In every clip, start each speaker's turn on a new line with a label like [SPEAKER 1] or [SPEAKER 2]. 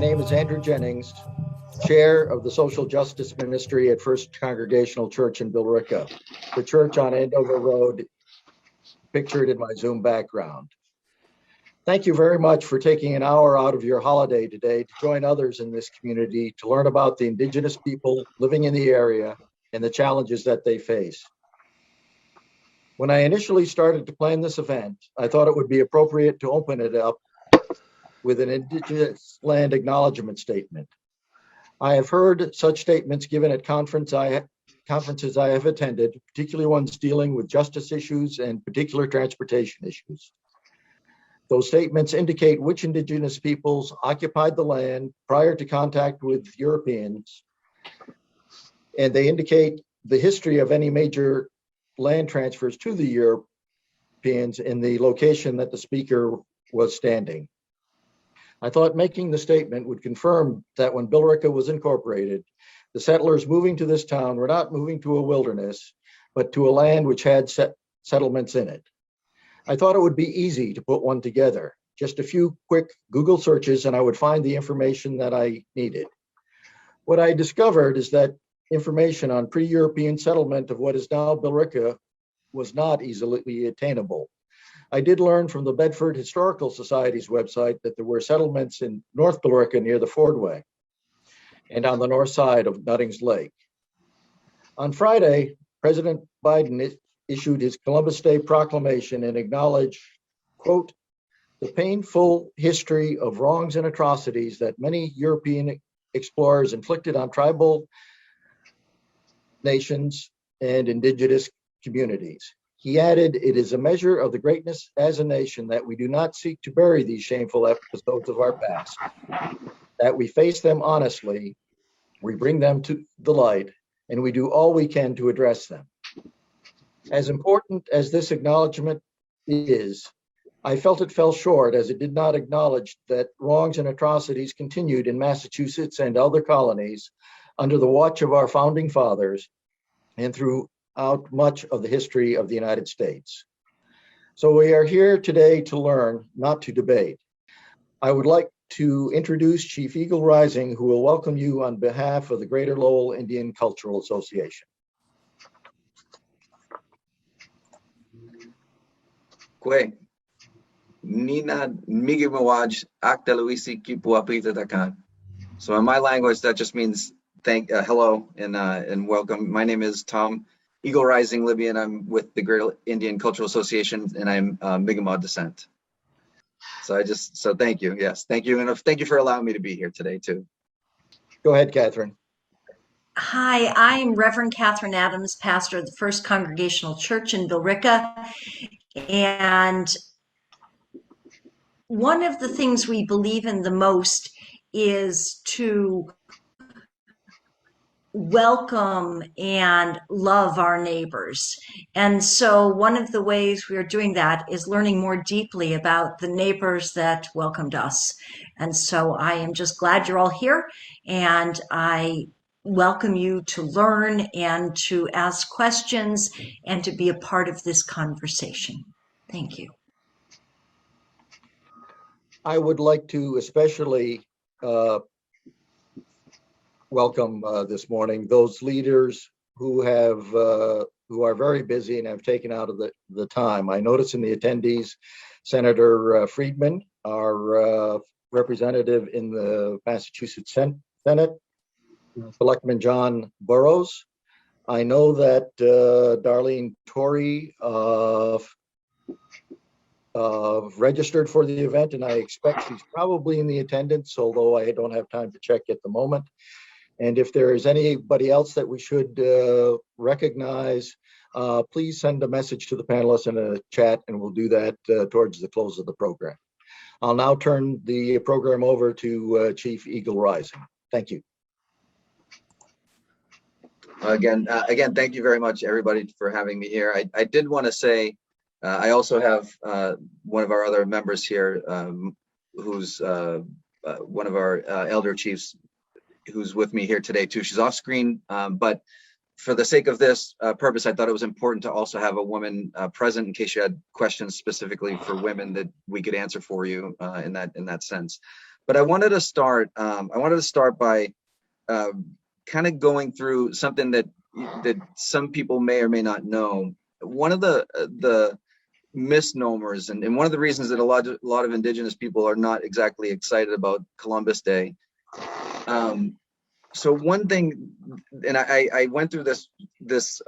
[SPEAKER 1] name is Andrew Jennings, Chair of the Social Justice Ministry at First Congregational Church in Billerica, the church on Andover Road, pictured in my Zoom background. Thank you very much for taking an hour out of your holiday today to join others in this community to learn about the Indigenous people living in the area and the challenges that they face. When I initially started to plan this event, I thought it would be appropriate to open it up with an Indigenous land acknowledgement statement. I have heard such statements given at conferences I have attended, particularly ones dealing with justice issues and particular transportation issues. Those statements indicate which Indigenous peoples occupied the land prior to contact with Europeans, and they indicate the history of any major land transfers to the Europeans in the location that the speaker was standing. I thought making the statement would confirm that when Billerica was incorporated, the settlers moving to this town were not moving to a wilderness, but to a land which had settlements in it. I thought it would be easy to put one together. Just a few quick Google searches and I would find the information that I needed. What I discovered is that information on pre-European settlement of what is now Billerica was not easily attainable. I did learn from the Bedford Historical Society's website that there were settlements in North Billerica near the Fordway and on the north side of Nuttings Lake. On Friday, President Biden issued his Columbus Day proclamation and acknowledged, quote, the painful history of wrongs and atrocities that many European explorers inflicted on tribal nations and indigenous communities. He added, it is a measure of the greatness as a nation that we do not seek to bury these shameful episodes of our past, that we face them honestly, we bring them to the light, and we do all we can to address them. As important as this acknowledgement is, I felt it fell short as it did not acknowledge that wrongs and atrocities continued in Massachusetts and other colonies under the watch of our founding fathers and throughout much of the history of the United States. So we are here today to learn, not to debate. I would like to introduce Chief Eagle Rising, who will welcome you on behalf of the Greater Lowell Indian Cultural Association.
[SPEAKER 2] Kwe, Nina Migimawaj Aktaluisi Kipuapita Dakan. So in my language, that just means hello and welcome. My name is Tom Eagle Rising Libby, and I'm with the Greater Indian Cultural Association, and I'm Mi'kmaq descent. So thank you. Yes, thank you, and thank you for allowing me to be here today too.
[SPEAKER 1] Go ahead, Katherine.
[SPEAKER 3] Hi, I'm Reverend Katherine Adams, pastor of the First Congregational Church in Billerica, and one of the things we believe in the most is to welcome and love our neighbors. And so one of the ways we are doing that is learning more deeply about the neighbors that welcomed us. And so I am just glad you're all here, and I welcome you to learn and to ask questions and to be a part of this conversation. Thank you.
[SPEAKER 1] I would like to especially welcome this morning those leaders who are very busy and have taken out of the time. I notice in the attendees, Senator Friedman, our representative in the Massachusetts Senate, Selectman John Burrows. I know that Darlene Torrey registered for the event, and I expect she's probably in the attendance, although I don't have time to check at the moment. And if there is anybody else that we should recognize, please send a message to the panelists in a chat, and we'll do that towards the close of the program. I'll now turn the program over to Chief Eagle Rising. Thank you.
[SPEAKER 2] Again, thank you very much, everybody, for having me here. I did want to say, I also have one of our other members here, who's one of our elder chiefs, who's with me here today too. She's off screen, but for the sake of this purpose, I thought it was important to also have a woman present in case you had questions specifically for women that we could answer for you in that sense. But I wanted to start. By kind of going through something that some people may or may not know. One of the misnomers, and one of the reasons that a lot of Indigenous people are not exactly excited about Columbus Day. So one thing, and I went through this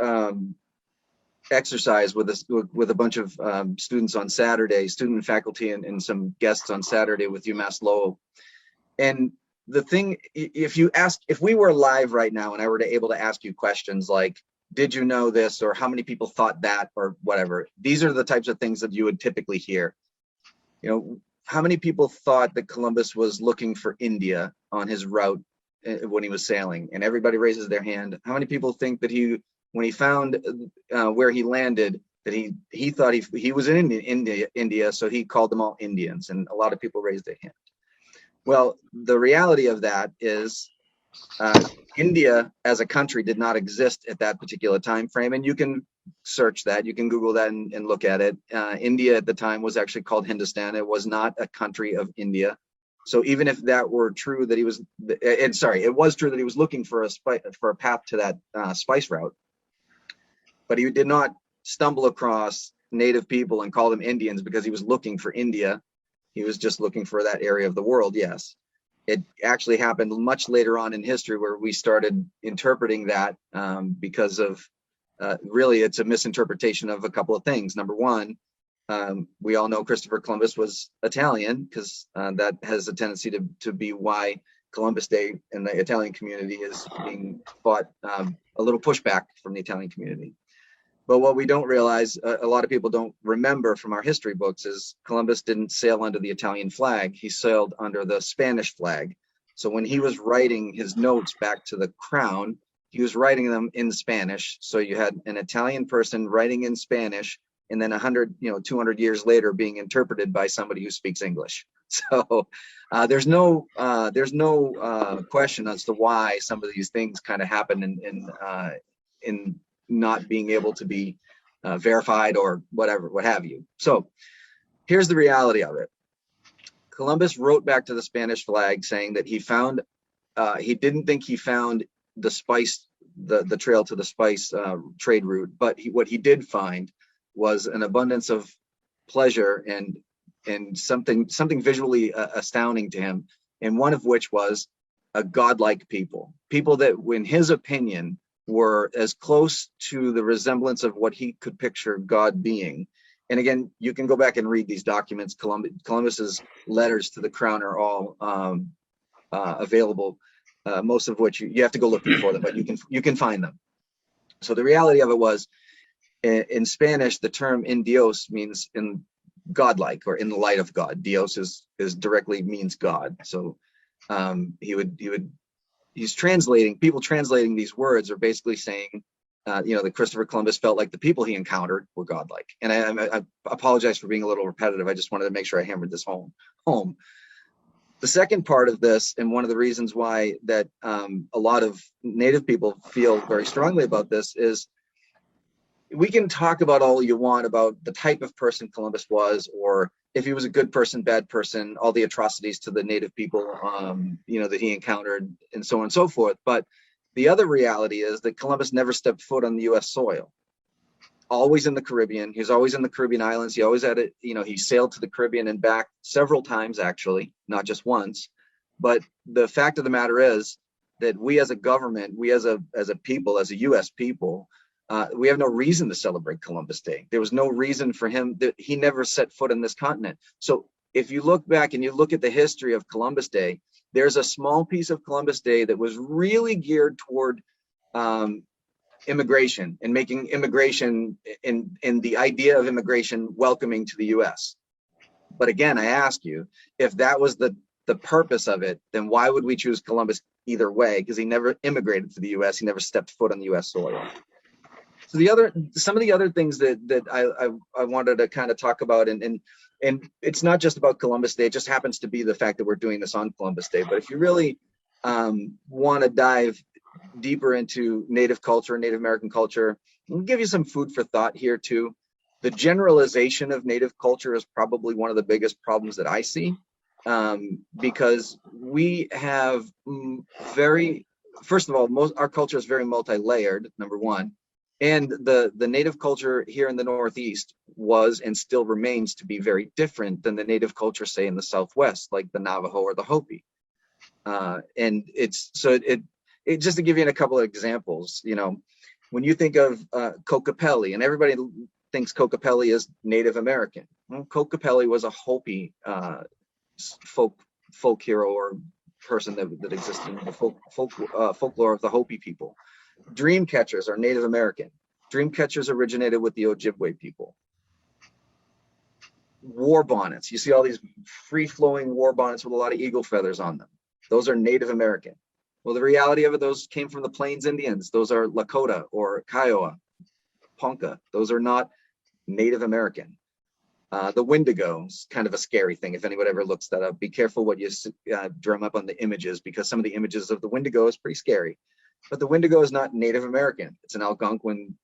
[SPEAKER 2] exercise with a bunch of students on Saturday, student and faculty, and some guests on Saturday with UMass Lowell. And the thing, if we were live right now and I were able to ask you questions like, did you know this, or how many people thought that, or whatever, these are the types of things that you would typically hear. You know, how many people thought that Columbus was looking for India on his route when he was sailing? And everybody raises their hand. How many people think that when he found where he landed, that he thought he was in India, so he called them all Indians? And a lot of people raised their hand. Well, the reality of that is India as a country did not exist at that particular time frame, and you can search that, you can Google that and look at it. India at the time was actually called Hindustan. It was not a country of India. So even if that were true, that he was, it was true that he was looking for a path to that spice route, but he did not stumble across native people and call them Indians because he was looking for India. He was just looking for that area of the world. Yes, it actually happened much later on in history where we started interpreting that because of really it's a misinterpretation of a couple of things. Number one, we all know Christopher Columbus was Italian, because that has a tendency to be why Columbus Day in the Italian community is being fought, a little pushback from the Italian community. But what we don't realize, a lot of people don't remember from our history books, is Columbus didn't sail under the Italian flag. He sailed under the Spanish flag. So when he was writing his notes back to the crown, he was writing them in Spanish. So you had an Italian person writing in Spanish, and then 200 years later being interpreted by somebody who speaks English. So there's no question as to why some of these things kind of happen in not being able to be verified or whatever, what have you. So here's the reality of it. Columbus wrote back to the Spanish flag saying that he didn't think he found the spice, the trail to the spice trade route, but what he did find was an abundance of pleasure and something visually astounding to him, and one of which was a godlike people that, in his opinion, were as close to the resemblance of what he could picture God being. And again, you can go back and read these documents. Columbus's letters to the crown are all available, most of which you have to go looking for them, but you can find them. So the reality of it was, in Spanish, the term in Dios means in godlike, or in the light of God. Dios is directly means God. So he's translating, people translating these words are basically saying, that Christopher Columbus felt like the people he encountered were godlike. And I apologize for being a little repetitive. I just wanted to make sure I hammered this home. The second part of this, and one of the reasons why that a lot of Native people feel very strongly about this, is we can talk about all you want about the type of person Columbus was, or if he was a good person, bad person, all the atrocities to the Native people, that he encountered, and so on and so forth. But the other reality is that Columbus never stepped foot on the U.S. soil. Always in the Caribbean. He was always in the Caribbean islands. He always had it. He sailed to the Caribbean and back several times, actually, not just once. But the fact of the matter is that we as a government, we as a people, as a U.S. people, we have no reason to celebrate Columbus Day. There was no reason for him. That he never set foot in this continent. So if you look back and you look at the history of Columbus Day, there's a small piece of Columbus Day that was really geared toward immigration, and making immigration and the idea of immigration welcoming to the U.S. But again, I ask you, if that was the purpose of it, then why would we choose Columbus either way? Because he never immigrated to the U.S. He never stepped foot on the U.S. soil. So some of the other things that I wanted to kind of talk about, and it's not just about Columbus Day. It just happens to be the fact that we're doing this on Columbus Day. But if you really want to dive deeper into Native culture, Native American culture. I'll give you some food for thought here too. The generalization of Native culture is probably one of the biggest problems that I see, because we have first of all, our culture is very multi-layered, number one. And the Native culture here in the Northeast was and still remains to be very different than the Native culture, say, in the Southwest, like the Navajo or the Hopi. And it's so it just to give you a couple of examples, you know, when you think of Kokopelli, and everybody thinks Kokopelli is Native American. Well, Kokopelli was a Hopi folk hero or person that existed in the folklore of the Hopi people. Dream catchers are Native American. Dream catchers originated with the Ojibwe people. War bonnets, you see all these free-flowing war bonnets with a lot of eagle feathers on them. Those are Native American. Well, the reality of it, those came from the Plains Indians. Those are Lakota or Kiowa, Ponca. Those are not Native American. The Wendigo is kind of a scary thing. If anyone ever looks that up, be careful what you drum up on the images, because some of the images of the Wendigo is pretty scary. But the Wendigo is not Native American. It's an Algonquin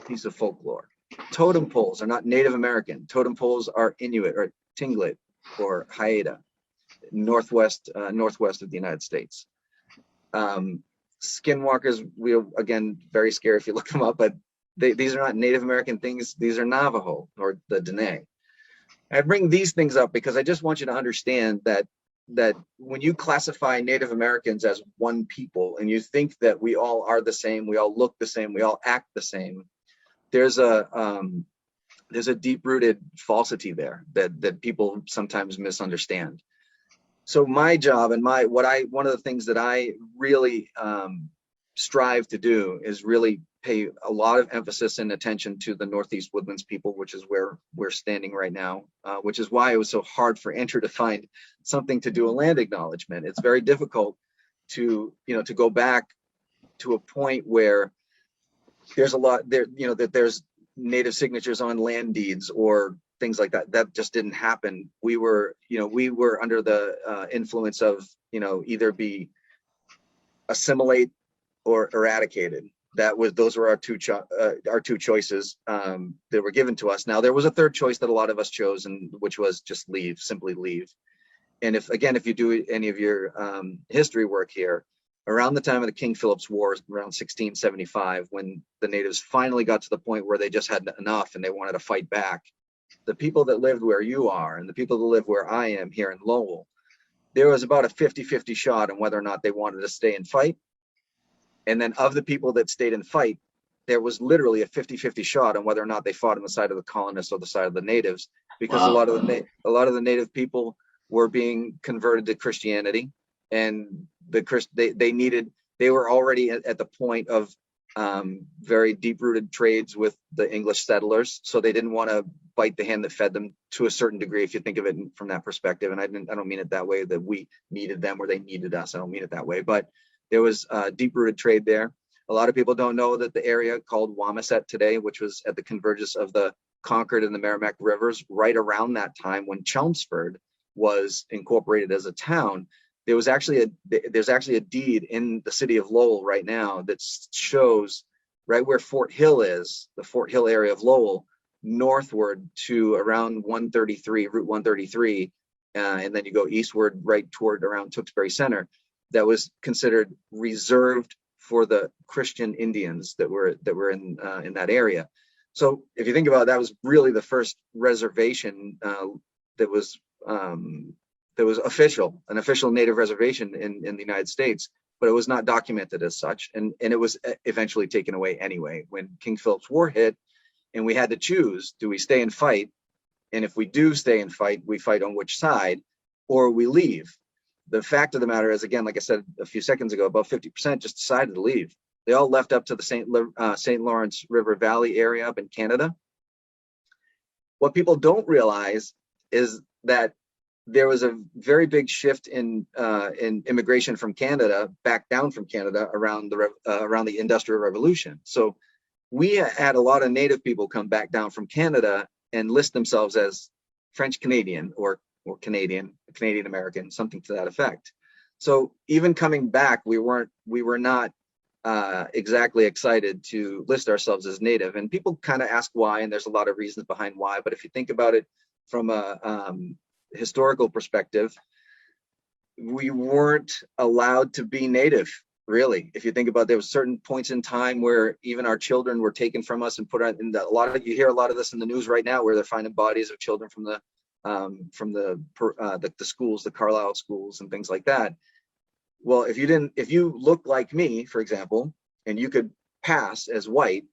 [SPEAKER 2] piece of folklore. Totem poles are not Native American. Totem poles are Inuit or Tlingit or Haida, northwest of the United States. Skinwalkers, again, very scary if you look them up, but these are not Native American things. These are Navajo or the Dene. I bring these things up because I just want you to understand that when you classify Native Americans as one people and you think that we all are the same, we all look the same, we all act the same, there's a deep-rooted falsity there that people sometimes misunderstand. So my job and one of the things that I really strive to do is really pay a lot of emphasis and attention to the Northeast Woodlands people, which is where we're standing right now, which is why it was so hard for Enter to find something to do a land acknowledgement. It's very difficult to go back to a point where there's a lot there, that there's Native signatures on land deeds or things like that. That just didn't happen. We were under the influence of, either be assimilate or eradicated. Those were our two choices that were given to us. Now there was a third choice that a lot of us chose, and which was just leave, simply leave. And if you do any of your history work here, around the time of the King Philip's Wars, around 1675, when the natives finally got to the point where they just had enough and they wanted to fight back, the people that lived where you are and the people that live where I am here in Lowell, there was about a 50-50 shot on whether or not they wanted to stay and fight. And then of the people that stayed and fight, there was literally a 50-50 shot on whether or not they fought on the side of the colonists or the side of the natives, because wow. a lot of the native people were being converted to Christianity, and they were already at the point of very deep-rooted trades with the English settlers, so they didn't want to bite the hand that fed them to a certain degree, if you think of it from that perspective. And I don't mean it that way, that we needed them or they needed us. I don't mean it that way, but there was deep-rooted trade there. A lot of people don't know that the area called Wamiset today, which was at the convergence of the Concord and the Merrimack Rivers, right around that time when Chelmsford was incorporated as a town, there's actually a deed in the city of Lowell right now that shows right where Fort Hill is, the Fort Hill area of Lowell, northward to around Route 133, and then you go eastward right toward around Tewksbury Center. That was considered reserved for the Christian Indians that were in that area. So if you think about it, that was really the first reservation that was an official native reservation in the United States, but it was not documented as such, and it was eventually taken away anyway when King Philip's War hit, and we had to choose: do we stay and fight? And if we do stay and fight, we fight on which side, or we leave. The fact of the matter is, again, like I said a few seconds ago, about 50% just decided to leave. They all left up to the St. Lawrence River Valley area up in Canada. What people don't realize is that there was a very big shift in immigration from Canada, back down from Canada around the Industrial Revolution. So we had a lot of Native people come back down from Canada and list themselves as French Canadian or Canadian American, something to that effect. So even coming back, we were not exactly excited to list ourselves as Native. And people kind of ask why, and there's a lot of reasons behind why. But if you think about it from a historical perspective, we weren't allowed to be Native, really. If you think about it, there was certain points in time where even our children were taken from us and put on. In you hear a lot of this in the news right now, where they're finding bodies of children from the schools, the Carlisle schools, and things like that. Well, if you look like me, for example, and you could pass as white,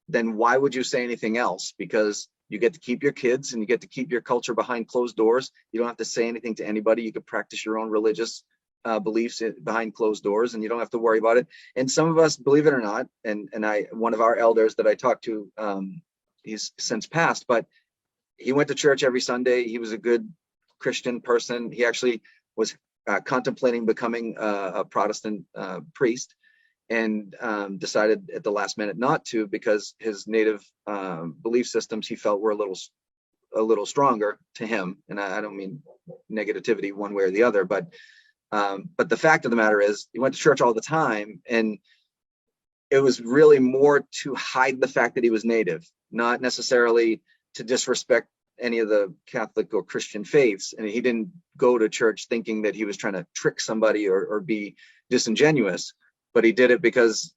[SPEAKER 2] then why would you say anything else? Because you get to keep your kids and you get to keep your culture behind closed doors. You don't have to say anything to anybody. You could practice your own religious beliefs behind closed doors, and you don't have to worry about it. And some of us, believe it or not, and one of our elders that I talked to, he's since passed, but he went to church every Sunday. He was a good Christian person. He actually was contemplating becoming a Protestant priest, and decided at the last minute not to, because his Native belief systems he felt were a little stronger to him. And I don't mean negativity one way or the other, but the fact of the matter is he went to church all the time, and it was really more to hide the fact that he was Native, not necessarily to disrespect any of the Catholic or Christian faiths. And he didn't go to church thinking that he was trying to trick somebody or be disingenuous, but he did it because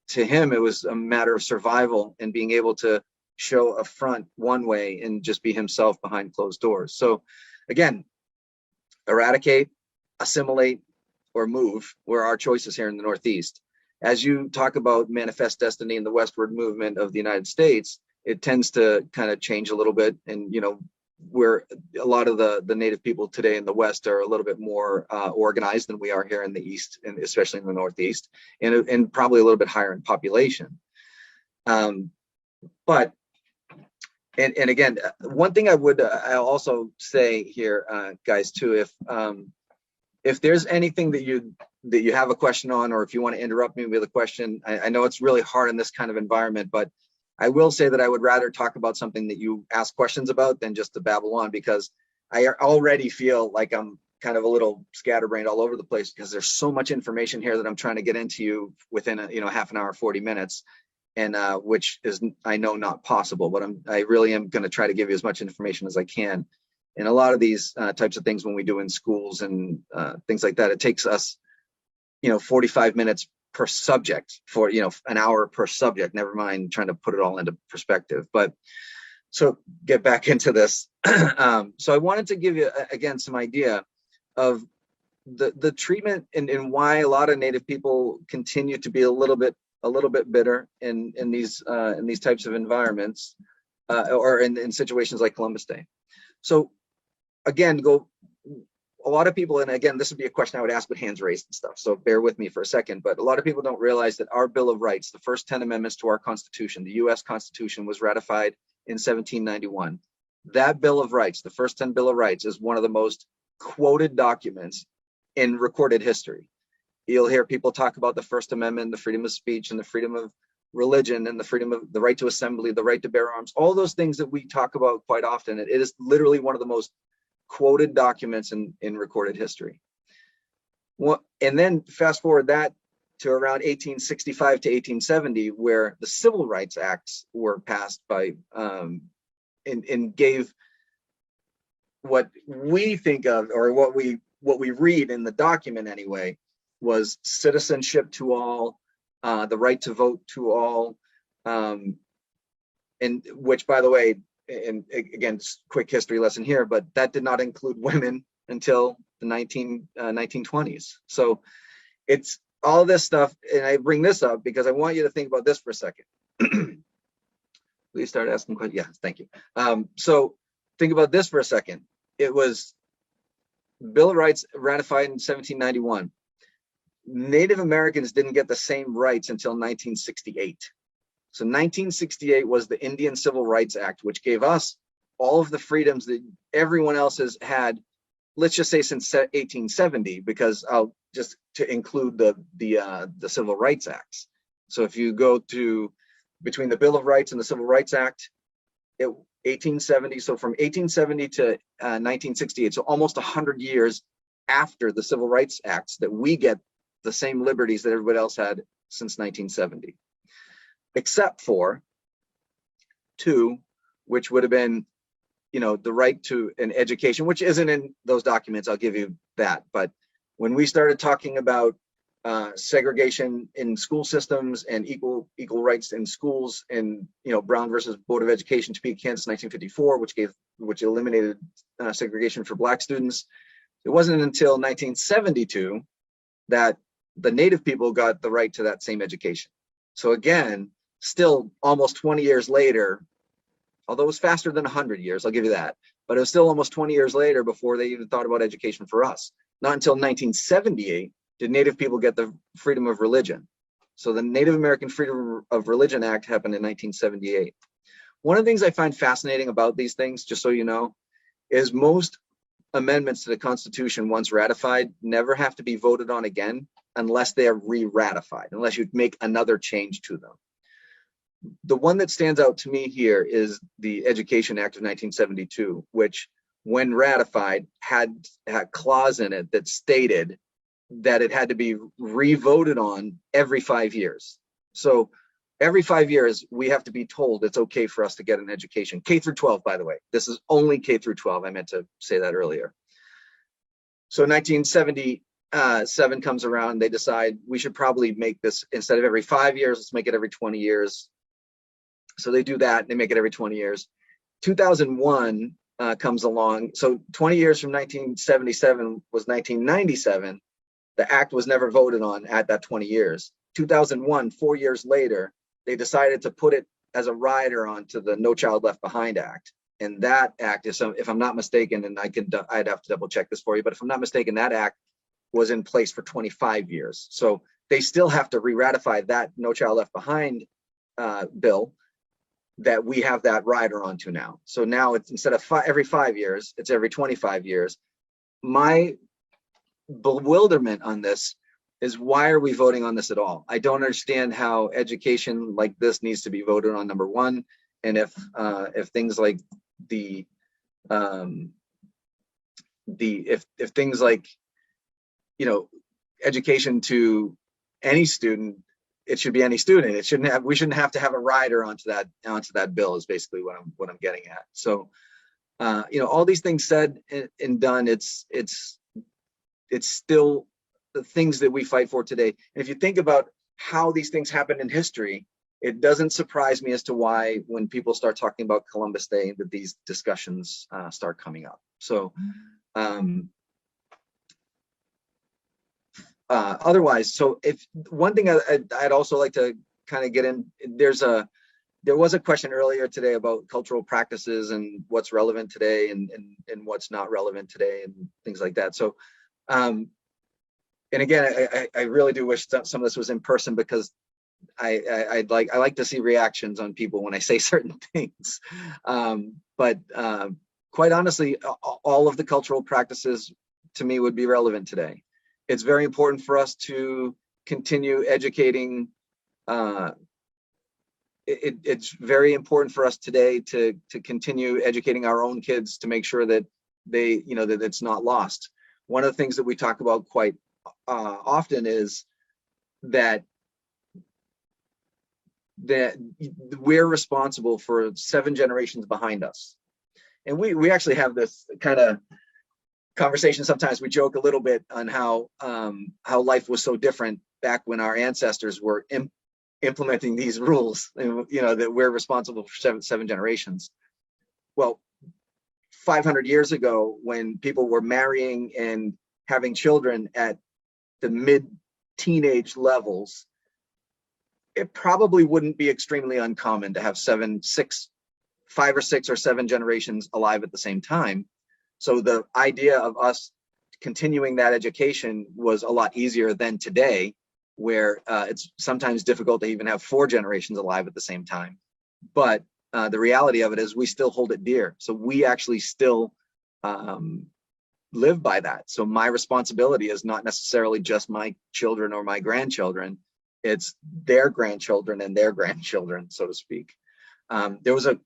[SPEAKER 2] to him it was a matter of survival and being able to show a front one way and just be himself behind closed doors. So again, eradicate, assimilate, or move were our choices here in the Northeast. As you talk about manifest destiny in the westward movement of the United States, it tends to kind of change a little bit. And, where a lot of the Native people today in the West are a little bit more organized than we are here in the East, and especially in the Northeast, and probably a little bit higher in population. But again, one thing I'll also say here, guys, too, if there's anything that you have a question on, or if you want to interrupt me with a question, I know it's really hard in this kind of environment, but I will say that I would rather talk about something that you ask questions about than just to babble on, because I already feel like I'm kind of a little scatterbrained all over the place, because there's so much information here that I'm trying to get into you within half an hour, 40 minutes, and which is, I know, not possible, but I really am going to try to give you as much information as I can. And a lot of these types of things when we do in schools and things like that, it takes us 45 minutes per subject for an hour per subject, never mind trying to put it all into perspective. But so get back into this. So I wanted to give you again some idea of the treatment and why a lot of Native people continue to be a little bit bitter in these types of environments, or in situations like Columbus Day. So again, a lot of people, and again, this would be a question I would ask with hands raised and stuff, so bear with me for a second, but a lot of people don't realize that our Bill of Rights, the first 10 amendments to our Constitution, the U.S. Constitution, was ratified in 1791. That Bill of Rights, the first 10 Bill of Rights, is one of the most quoted documents in recorded history. You'll hear people talk about the First Amendment, the freedom of speech, and the freedom of religion, and the freedom of the right to assembly, the right to bear arms, all those things that we talk about quite often. It is literally one of the most quoted documents in recorded history. Well, and then fast forward that to around 1865 to 1870, where the Civil Rights Acts were passed by and gave what we think of, or what we read in the document anyway, was citizenship to all, the right to vote to all, and which, by the way, and again, quick history lesson here, but that did not include women until the 1920s. So it's all this stuff, and I bring this up because I want you to think about this for a second. Please start asking questions. Yeah, thank you. So think about this for a second. It was Bill of Rights ratified in 1791. Native Americans didn't get the same rights until 1968. So 1968 was the Indian Civil Rights Act, which gave us all of the freedoms that everyone else has had, let's just say since 1870, because I'll just to include the Civil Rights Acts. So if you go to between the Bill of Rights and the Civil Rights Act, 1870, so from 1870 to 1968, so almost 100 years after the Civil Rights Acts that we get the same liberties that everybody else had since 1970, except for two, which would have been, the right to an education, which isn't in those documents. I'll give you that. But when we started talking about segregation in school systems and equal rights in schools, and Brown versus Board of Education, Topeka, Kansas, 1954, which eliminated segregation for Black students, it wasn't until 1972 that the Native people got the right to that same education. So again, still almost 20 years later, although it was faster than 100 years, I'll give you that, but it was still almost 20 years later before they even thought about education for us. Not until 1978 did Native people get the freedom of religion. So the Native American Freedom of Religion Act happened in 1978. One of the things I find fascinating about these things, just so you know, is most amendments to the Constitution, once ratified, never have to be voted on again unless they are re-ratified, unless you make another change to them. The one that stands out to me here is the Education Act of 1972, which, when ratified, had a clause in it that stated that it had to be re-voted on every 5 years. So every 5 years, we have to be told it's okay for us to get an education. K through 12, by the way. This is only K through 12. I meant to say that earlier. So 1977 comes around. They decide we should probably make this, instead of every 5 years, let's make it every 20 years. So they do that. They make it every 20 years. 2001 comes along. So 20 years from 1977 was 1997. The act was never voted on at that 20 years. 2001, 4 years later, they decided to put it as a rider onto the No Child Left Behind Act. And that act is, if I'm not mistaken, and I'd have to double check this for you, but if I'm not mistaken, that act was in place for 25 years. So they still have to re-ratify that No Child Left Behind bill that we have that rider onto now. So now it's, instead of every 5 years, it's every 25 years. My bewilderment on this is, why are we voting on this at all? I don't understand how education like this needs to be voted on, number one. And if things like if things like, education to any student, it should be any student. It shouldn't have, we shouldn't have to have a rider onto that bill, is basically what I'm getting at. So all these things said and done, it's still the things that we fight for today. And if you think about how these things happen in history, it doesn't surprise me as to why, when people start talking about Columbus Day, that these discussions start coming up. So otherwise, so if one thing I'd also like to kind of get in, there was a question earlier today about cultural practices and what's relevant today and what's not relevant today and things like that. So and again, I really do wish some of this was in person, because I like to see reactions on people when I say certain things. But quite honestly, all of the cultural practices to me would be relevant today. It's very important for us to continue educating. It's very important for us today to continue educating our own kids, to make sure that they, that it's not lost. One of the things that we talk about quite often is that we're responsible for 7 generations behind us. And we actually have this kind of conversation. Sometimes we joke a little bit on how life was so different back when our ancestors were implementing these rules, and that we're responsible for seven generations. Well, 500 years ago, when people were marrying and having children at the mid-teenage levels, it probably wouldn't be extremely uncommon to have 5 or 6 or 7 generations alive at the same time. So the idea of us continuing that education was a lot easier than today, where it's sometimes difficult to even have 4 generations alive at the same time. But the reality of it is, we still hold it dear. So we actually still live by that. So my responsibility is not necessarily just my children or my grandchildren. It's their grandchildren and their grandchildren, so to speak. There was a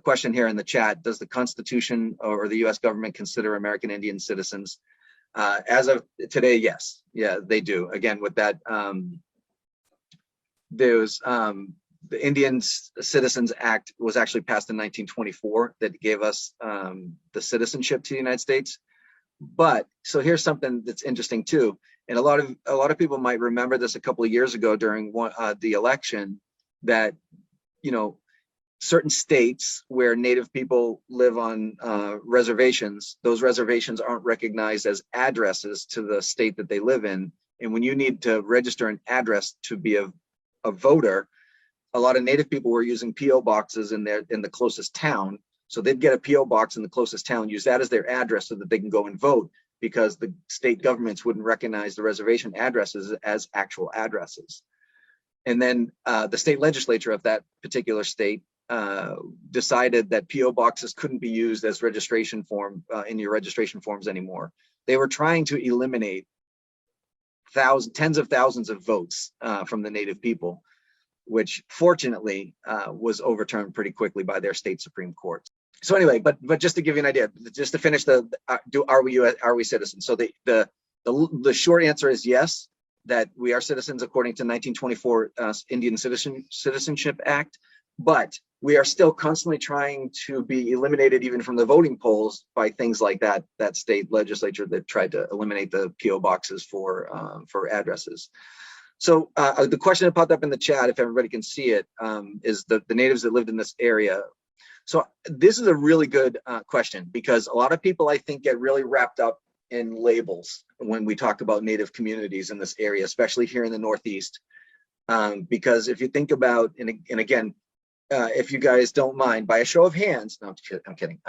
[SPEAKER 2] question here in the chat: does the Constitution or the U.S. government consider American Indian citizens? As of today, yes, yeah, they do. Again, with that, there's the Indian Citizens Act was actually passed in 1924 that gave us the citizenship to the United States. But so here's something that's interesting too, and a lot of people might remember this a couple of years ago during the election, that certain states where Native people live on reservations, those reservations aren't recognized as addresses to the state that they live in, and when you need to register an address to be a voter, a lot of Native people were using PO boxes in the closest town. So they'd get a PO box in the closest town, use that as their address so that they can go and vote, because the state governments wouldn't recognize the reservation addresses as actual addresses. And then the state legislature of that particular state decided that PO boxes couldn't be used as registration form in your registration forms anymore. They were trying to eliminate tens of thousands of votes from the Native people, which fortunately was overturned pretty quickly by their state Supreme Court. So anyway, but just to give you an idea, just to finish are we citizens? So the short answer is yes, that we are citizens according to 1924 Indian Citizenship Act, but we are still constantly trying to be eliminated even from the voting polls by things like that state legislature that tried to eliminate the PO boxes for addresses. So the question that popped up in the chat, if everybody can see it, is the natives that lived in this area. So this is a really good question, because a lot of people, I think, get really wrapped up in labels when we talk about Native communities in this area, especially here in the Northeast. Because if you think about, and again, if you guys don't mind, by a show of hands, no, I'm kidding.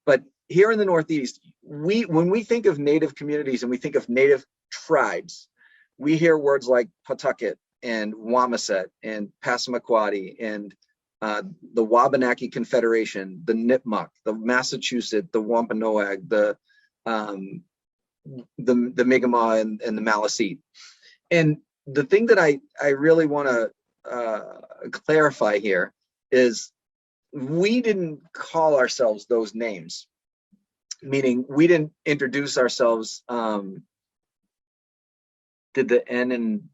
[SPEAKER 2] But here in the Northeast, when we think of Native communities and we think of Native tribes, we hear words like Pawtucket and Wamisit and Passamaquoddy and the Abenaki Confederation, the Nipmuc, the Massachusetts, the Wampanoag, the Mi'kmaq and the Maliseet. And the thing that I really want to clarify here is we didn't call ourselves those names, meaning we didn't introduce ourselves. Did the N and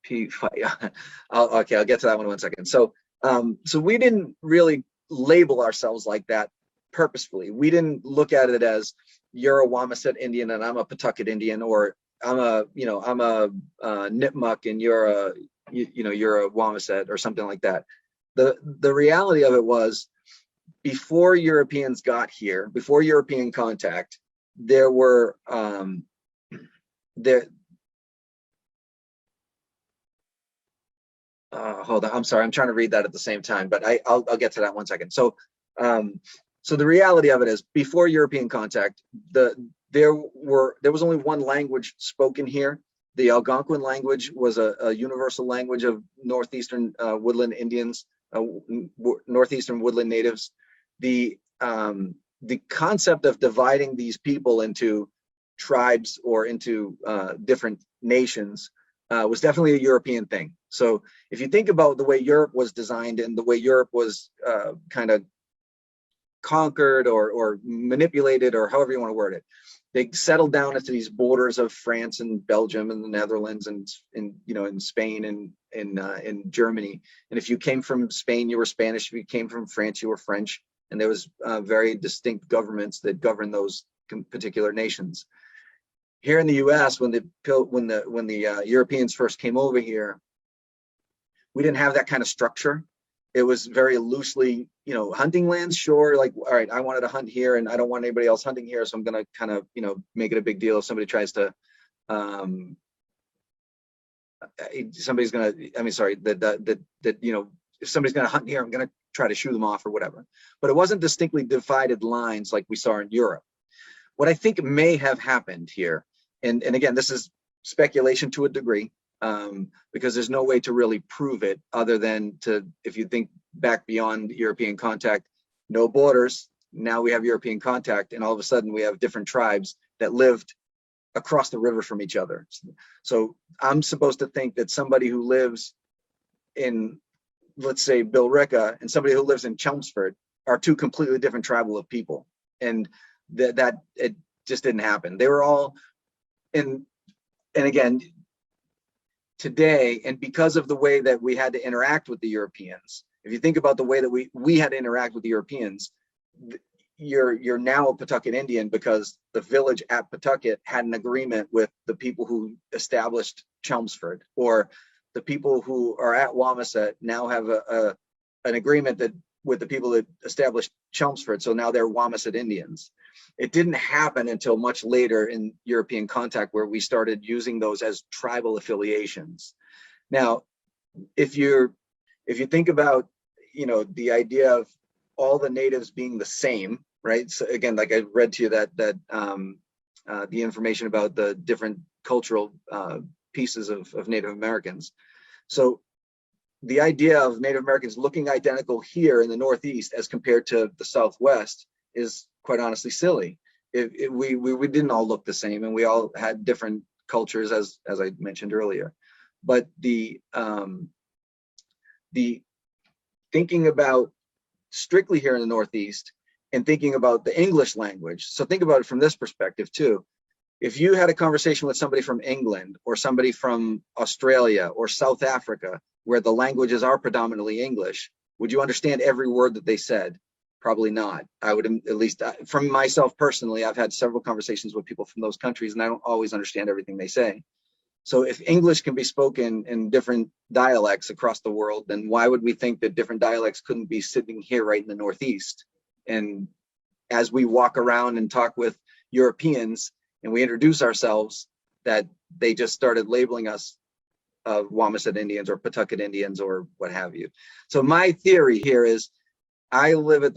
[SPEAKER 2] P fight? Okay, I'll get to that one in 1 second. So we didn't really label ourselves like that purposefully. We didn't look at it as you're a Wamisit Indian and I'm a Pawtucket Indian, or I'm a Nipmuc and you're a Wamisit or something like that. The reality of it was, before Europeans got here, before European contact, there were hold on, I'm sorry, I'm trying to read that at the same time, but I'll get to that 1 second. So the reality of it is, before European contact, there was only one language spoken here. The Algonquin language was a universal language of northeastern woodland Indians, northeastern woodland natives. The concept of dividing these people into tribes or into different nations was definitely a European thing. So if you think about the way Europe was designed and the way Europe was kind of conquered or manipulated, or however you want to word it, they settled down into these borders of France and Belgium and the Netherlands and in Spain and in Germany. And if you came from Spain, you were Spanish. If you came from France, you were French. And there was very distinct governments that governed those particular nations. Here in the U.S., when the Europeans first came over here, we didn't have that kind of structure. It was very loosely, hunting lands, sure, like, all right, I wanted to hunt here and I don't want anybody else hunting here, so I'm going to kind of, make it a big deal if somebody tries to, if somebody's going to hunt here, I'm going to try to shoo them off or whatever. But it wasn't distinctly divided lines like we saw in Europe. What I think may have happened here, and again, this is speculation to a degree, because there's no way to really prove it other than if you think back beyond European contact, no borders, now we have European contact, and all of a sudden we have different tribes that lived across the river from each other. So I'm supposed to think that somebody who lives in, let's say, Billerica, and somebody who lives in Chelmsford are two completely different tribal of people. And that it just didn't happen. They were all and again, today, and because of the way that we had to interact with the Europeans, if you think about the way that we had to interact with the Europeans, you're now a Pawtucket Indian because the village at Pawtucket had an agreement with the people who established Chelmsford, or the people who are at Wamasett now have an agreement with the people that established Chelmsford, so now they're Wamasett Indians. It didn't happen until much later in European contact where we started using those as tribal affiliations. Now, if you think about, the idea of all the natives being the same, right? So again, like I read to you that the information about the different cultural pieces of Native Americans. So the idea of Native Americans looking identical here in the Northeast as compared to the Southwest is quite honestly silly. We didn't all look the same, and we all had different cultures, as I mentioned earlier. But the thinking about strictly here in the Northeast and thinking about the English language. So think about it from this perspective too. If you had a conversation with somebody from England or somebody from Australia or South Africa, where the languages are predominantly English, would you understand every word that they said? Probably not. I would, at least from myself personally, I've had several conversations with people from those countries and I don't always understand everything they say. So if English can be spoken in different dialects across the world, then why would we think that different dialects couldn't be sitting here right in the Northeast? And as we walk around and talk with Europeans and we introduce ourselves, that they just started labeling us Wamasett Indians or Pawtucket Indians or what have you. So my theory here is, I live at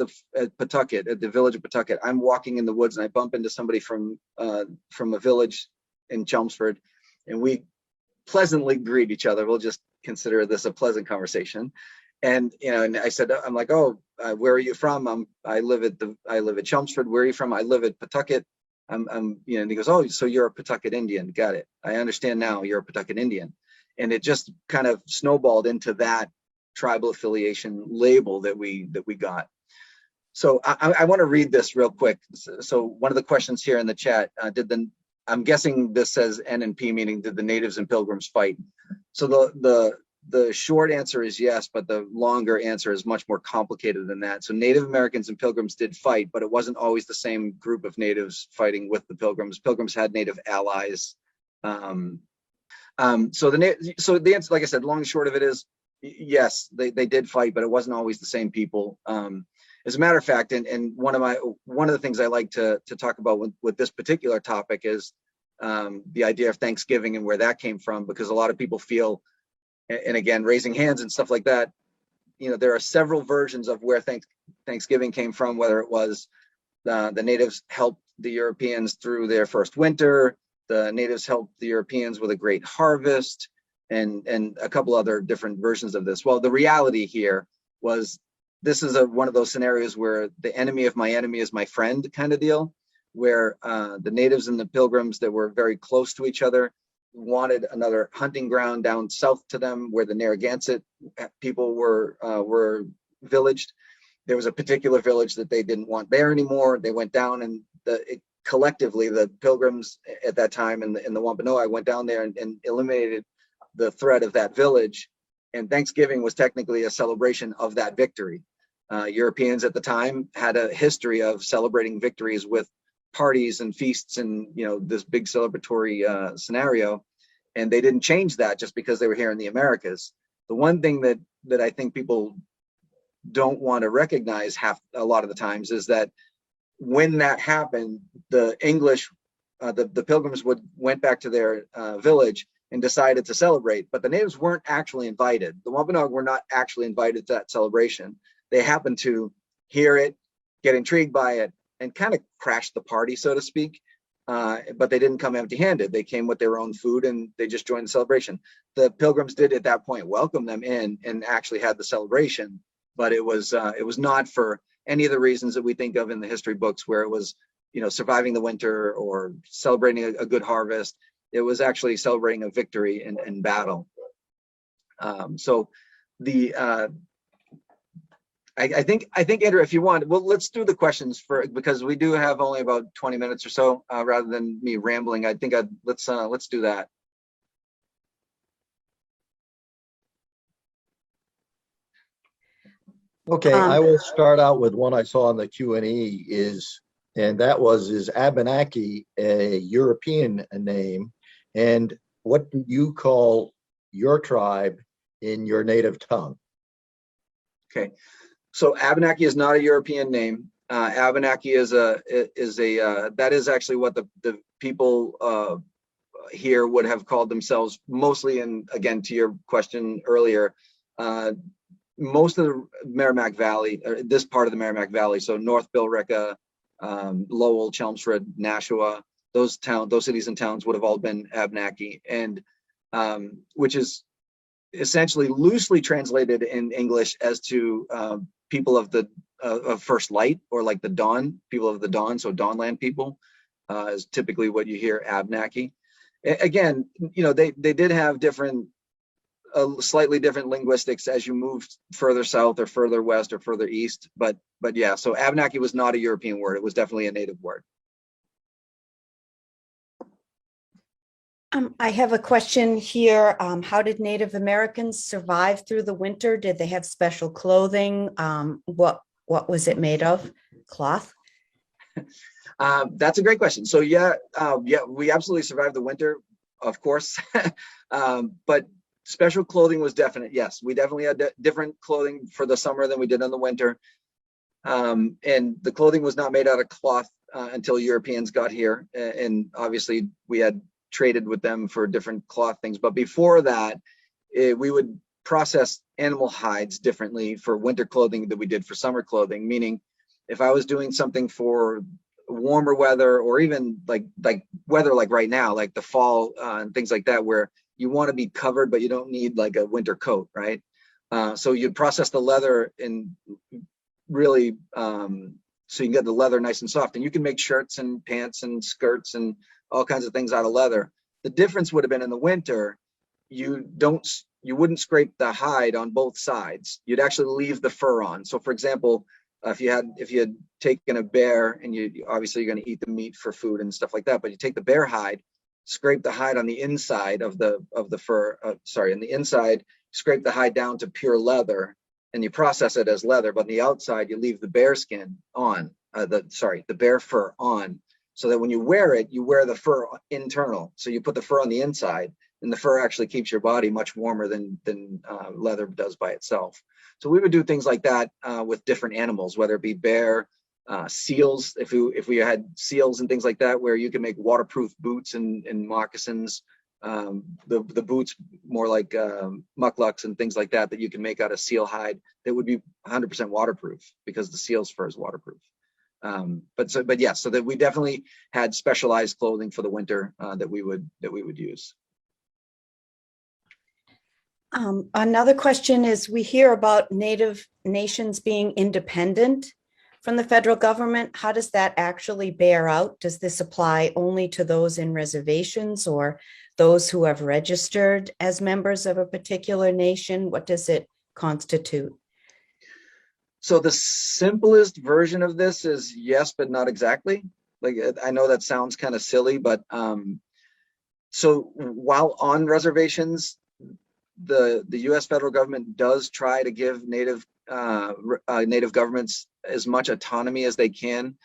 [SPEAKER 2] Pawtucket, at the village of Pawtucket. I'm walking in the woods and I bump into somebody from a village in Chelmsford, and we pleasantly greet each other. We'll just consider this a pleasant conversation. And and I said, I'm like, oh, where are you from? I live at Chelmsford. Where are you from? I live at Pawtucket. And he goes, oh, so you're a Pawtucket Indian. Got it. I understand now. You're a Pawtucket Indian. And it just kind of snowballed into that tribal affiliation label that we got. So I want to read this real quick. So one of the questions here in the chat, I'm guessing this says N and P, meaning did the natives and pilgrims fight? So the short answer is yes, but the longer answer is much more complicated than that. So Native Americans and pilgrims did fight, but it wasn't always the same group of natives fighting with the pilgrims. Pilgrims had native allies. So the answer, like I said, long and short of it is, yes, they did fight, but it wasn't always the same people. As a matter of fact, and one of the things I like to talk about with this particular topic is the idea of Thanksgiving and where that came from, because a lot of people feel, and again, raising hands and stuff like that, there are several versions of where Thanksgiving came from, whether it was the natives helped the Europeans through their first winter, the natives helped the Europeans with a great harvest, and a couple other different versions of this. Well, the reality here was, this is one of those scenarios where the enemy of my enemy is my friend kind of deal, where the natives and the pilgrims that were very close to each other wanted another hunting ground down south to them, where the Narragansett people were villaged. There was a particular village that they didn't want there anymore. They went down, and collectively the pilgrims at that time and the Wampanoag went down there and eliminated the threat of that village. And Thanksgiving was technically a celebration of that victory. Europeans at the time had a history of celebrating victories with parties and feasts and this big celebratory scenario, and they didn't change that just because they were here in the Americas. The one thing that I think people don't want to recognize a lot of the times is that when that happened, the English, the pilgrims went back to their village and decided to celebrate, but the natives weren't actually invited. The Wampanoag were not actually invited to that celebration. They happened to hear it, get intrigued by it, and kind of crash the party, so to speak. But they didn't come empty-handed. They came with their own food and they just joined the celebration. The pilgrims did at that point welcome them in and actually had the celebration, but it was not for any of the reasons that we think of in the history books, where it was surviving the winter or celebrating a good harvest. It was actually celebrating a victory in battle. So I think Andrew, if you want, well, let's do the questions because we do have only about 20 minutes or so, rather than me rambling. I think let's do that.
[SPEAKER 1] Okay, I will start out with one I saw on the Q&E and that was, is Abenaki a European name? And what do you call your tribe in your native tongue?
[SPEAKER 2] Okay, so Abenaki is not a European name. Abenaki that is actually what the people here would have called themselves, mostly. And again, to your question earlier, most of the Merrimack Valley, or this part of the Merrimack Valley, so North Billerica, Lowell, Chelmsford, Nashua, those cities and towns would have all been Abenaki, and which is essentially loosely translated in English as to people of the of first light, or like the dawn, people of the dawn, so Dawnland people is typically what you hear Abenaki. Again, they did have slightly different linguistics as you moved further south or further west or further east, but yeah, so Abenaki was not a European word. It was definitely a native word.
[SPEAKER 4] I have a question here. How did Native Americans survive through the winter? Did they have special clothing? What was it made of? Cloth?
[SPEAKER 2] That's a great question. So yeah, we absolutely survived the winter, of course, but special clothing was definite. Yes, we definitely had different clothing for the summer than we did in the winter. And the clothing was not made out of cloth until Europeans got here. And obviously we had traded with them for different cloth things. But before that, we would process animal hides differently for winter clothing than we did for summer clothing. Meaning, if I was doing something for warmer weather, or even like weather like right now, like the fall and things like that, where you want to be covered, but you don't need like a winter coat, right? So you'd process the leather and really, so you can get the leather nice and soft, and you can make shirts and pants and skirts and all kinds of things out of leather. The difference would have been in the winter, you wouldn't scrape the hide on both sides. You'd actually leave the fur on. So for example, if you had taken a bear, and obviously you're going to eat the meat for food and stuff like that, but you take the bear hide, scrape the hide on the inside of the fur, on the inside, scrape the hide down to pure leather, and you process it as leather, but on the outside you leave the bear skin on, the bear fur on, so that when you wear it, you wear the fur internal. So you put the fur on the inside, and the fur actually keeps your body much warmer than leather does by itself. So we would do things like that with different animals, whether it be bear, seals, if we had seals and things like that, where you can make waterproof boots and moccasins, the boots more like mucklucks and things like that you can make out of seal hide that would be 100% waterproof, because the seal's fur is waterproof. But yeah, so that we definitely had specialized clothing for the winter that we would use.
[SPEAKER 4] Another question is, we hear about Native nations being independent from the federal government. How does that actually bear out? Does this apply only to those in reservations, or those who have registered as members of a particular nation? What does it constitute?
[SPEAKER 2] So the simplest version of this is yes, but not exactly. Like, I know that sounds kind of silly, but so while on reservations, the U.S. federal government does try to give Native governments as much autonomy as they can.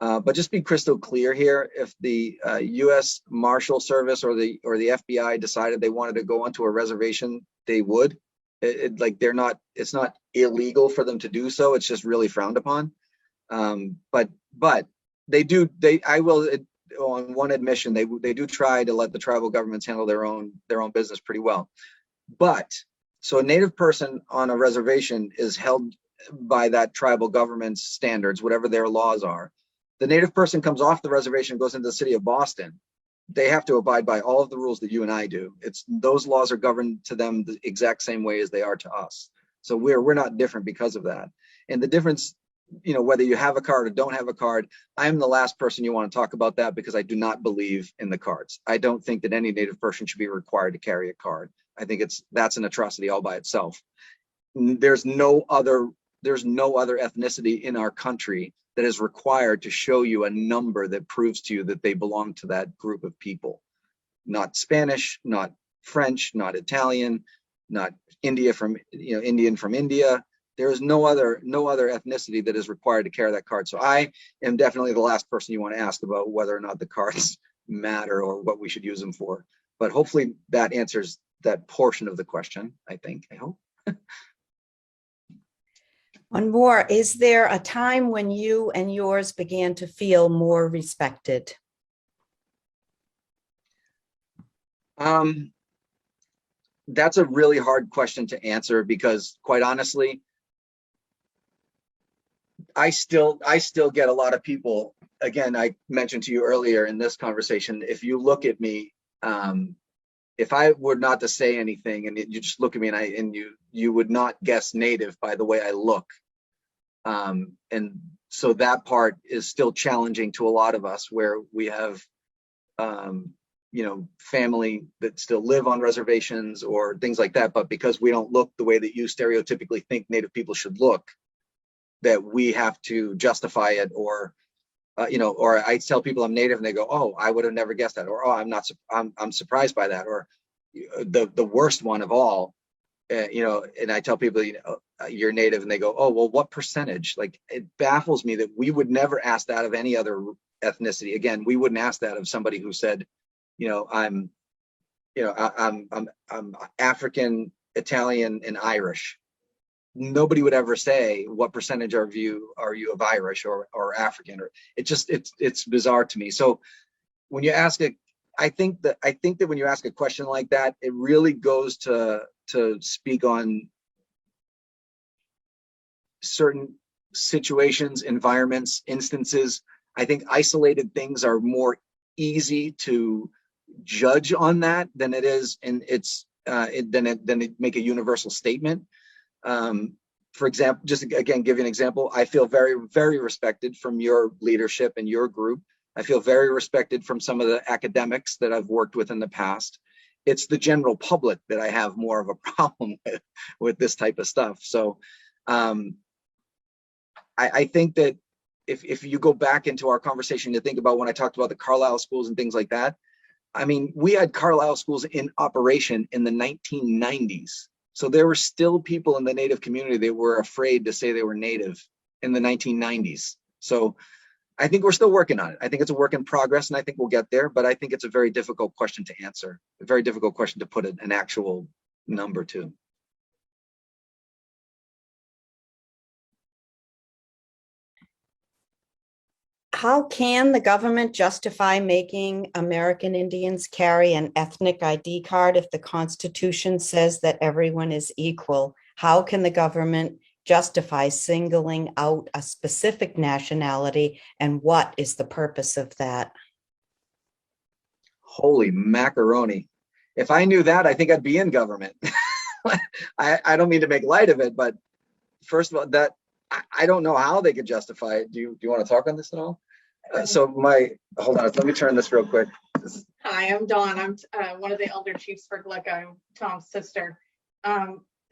[SPEAKER 2] But just be crystal clear here: if the U.S. Marshal Service or the FBI decided they wanted to go onto a reservation, they would. It's not illegal for them to do so. It's just really frowned upon. But they do. On one admission, they do try to let the tribal governments handle their own business pretty well. But so a Native person on a reservation is held by that tribal government's standards, whatever their laws are. The Native person comes off the reservation, goes into the city of Boston. They have to abide by all of the rules that you and I do. Those laws are governed to them the exact same way as they are to us. So we're not different because of that. And the difference, whether you have a card or don't have a card, I'm the last person you want to talk about that, because I do not believe in the cards. I don't think that any Native person should be required to carry a card. I think that's an atrocity all by itself. There's no other there's no other ethnicity in our country that is required to show you a number that proves to you that they belong to that group of people. Not Spanish, not French, not Italian, not Indian from India. There is no other ethnicity that is required to carry that card. So I am definitely the last person you want to ask about whether or not the cards matter or what we should use them for. But hopefully that answers that portion of the question, I hope.
[SPEAKER 4] One more, is there a time when you and yours began to feel more respected?
[SPEAKER 2] That's a really hard question to answer because, quite honestly, I still get a lot of people. Again, I mentioned to you earlier in this conversation, if you look at me, if I were not to say anything and you just look at me and you would not guess Native by the way I look. And so that part is still challenging to a lot of us, where we have, family that still live on reservations or things like that. But because we don't look the way that you stereotypically think Native people should look, that we have to justify it, or I tell people I'm Native and they go, "Oh, I would have never guessed that," or "Oh, I'm surprised by that," or the worst one of all, and I tell people, you're Native, and they go, "Oh, well, what percentage?" Like, it baffles me that we would never ask that of any other ethnicity. Again, we wouldn't ask that of somebody who said, I'm African, Italian, and Irish. Nobody would ever say, what percentage are you of Irish or African, or it's bizarre to me. So when you ask it, I think that when you ask a question like that, it really goes to speak on certain situations, environments, instances. I think isolated things are more easy to judge on that than it is, and than it make a universal statement. For example, just again, give you an example, I feel very, very respected from your leadership and your group. I feel very respected from some of the academics that I've worked with in the past. It's the general public that I have more of a problem with this type of stuff. So I think that if you go back into our conversation to think about when I talked about the Carlisle schools and things like that, I mean, we had Carlisle schools in operation in the 1990s. So there were still people in the Native community that were afraid to say they were Native in the 1990s. So I think we're still working on it. I think it's a work in progress, and I think we'll get there, but I think it's a very difficult question to answer, a very difficult question to put an actual number to.
[SPEAKER 4] How can the government justify making American Indians carry an ethnic ID card if the Constitution says that everyone is equal? How can the government justify singling out a specific nationality, and what is the purpose of that?
[SPEAKER 2] Holy macaroni. If I knew that, I think I'd be in government. I don't mean to make light of it, but first of all, that I don't know how they could justify it. Do you want to talk on this at all? Hold on, let me turn this real quick.
[SPEAKER 5] Hi, I'm Dawn. I'm one of the elder chiefs for Billerica. I'm Tom's sister.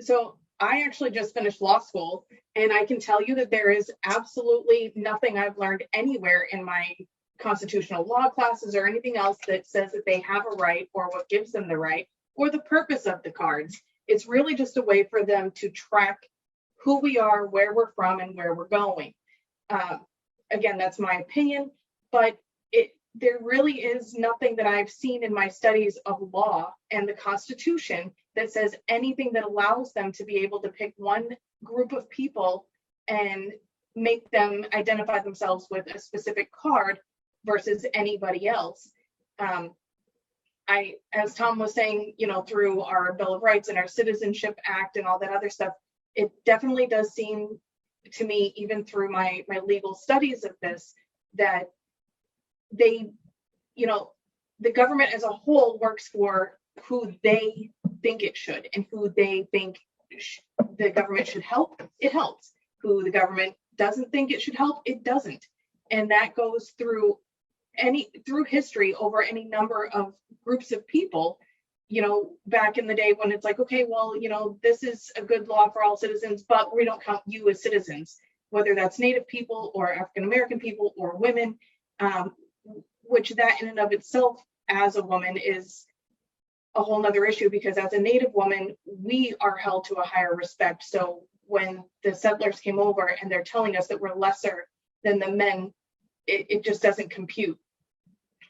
[SPEAKER 5] So I actually just finished law school, and I can tell you that there is absolutely nothing I've learned anywhere in my constitutional law classes or anything else that says that they have a right, or what gives them the right, or the purpose of the cards. It's really just a way for them to track who we are, where we're from, and where we're going. Again, that's my opinion, but there really is nothing that I've seen in my studies of law and the Constitution that says anything that allows them to be able to pick one group of people and make them identify themselves with a specific card versus anybody else. As Tom was saying, through our Bill of Rights and our Citizenship Act and all that other stuff, it definitely does seem to me, even through my legal studies of this, that they, the government as a whole works for who they think it should, and who they think the government should help, it helps. Who the government doesn't think it should help, it doesn't. And that goes through history over any number of groups of people. you know, back in the day when it's like, okay, well, you know, this is a good law for all citizens, but we don't count you as citizens, whether that's Native people or African American people or women, which that in and of itself as a woman is a whole nother issue, because as a Native woman, we are held to a higher respect. So when the settlers came over and they're telling us that we're lesser than the men, it just doesn't compute.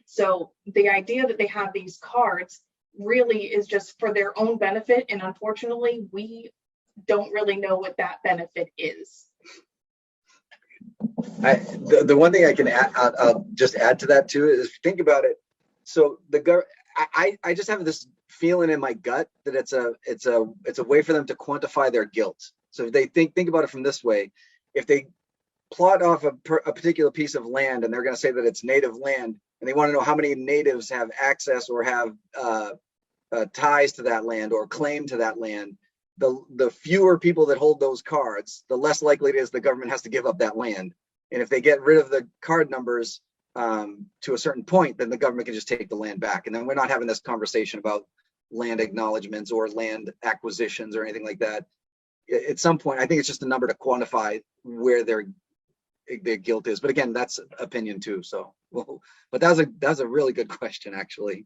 [SPEAKER 5] So the idea that they have these cards really is just for their own benefit. And unfortunately, we don't really know what that benefit is.
[SPEAKER 2] The one thing I can add, I'll just add to that too, is think about it. So I just have this feeling in my gut that it's a way for them to quantify their guilt. So if they think about it from this way, if they plot off a particular piece of land and they're going to say that it's native land, and they want to know how many natives have access or have ties to that land or claim to that land, the fewer people that hold those cards, the less likely it is the government has to give up that land. And if they get rid of the card numbers to a certain point, then the government can just take the land back. And then we're not having this conversation about land acknowledgements or land acquisitions or anything like that. At some point, I think it's just a number to quantify where their guilt is. But again, that's opinion too. So, but that was a really good question, actually.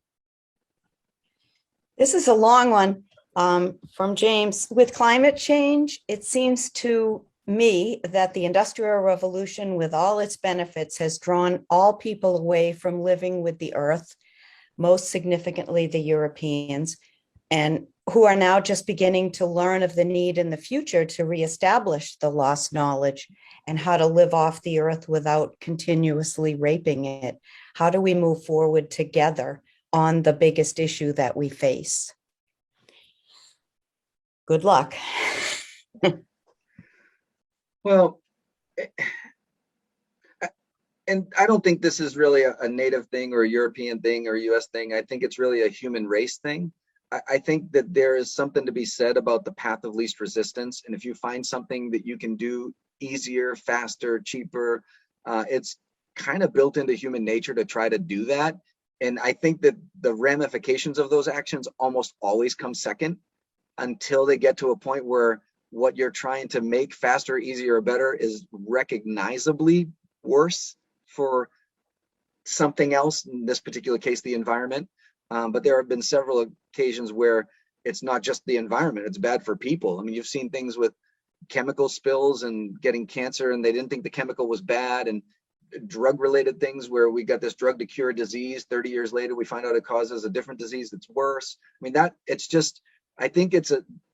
[SPEAKER 4] This is a long one from James. With climate change, it seems to me that the Industrial Revolution, with all its benefits, has drawn all people away from living with the earth, most significantly the Europeans, and who are now just beginning to learn of the need in the future to reestablish the lost knowledge and how to live off the earth without continuously raping it. How do we move forward together on the biggest issue that we face? Good luck.
[SPEAKER 2] Well, and I don't think this is really a native thing or a European thing or a US thing. I think it's really a human race thing. I think that there is something to be said about the path of least resistance. And if you find something that you can do easier, faster, cheaper, it's kind of built into human nature to try to do that. And I think that the ramifications of those actions almost always come second until they get to a point where what you're trying to make faster, easier, or better is recognizably worse for something else, in this particular case, the environment. But there have been several occasions where it's not just the environment, it's bad for people. I mean, you've seen things with chemical spills and getting cancer, and they didn't think the chemical was bad, and drug-related things where we got this drug to cure disease. 30 years later, we find out it causes a different disease that's worse. I mean, it's just, I think it's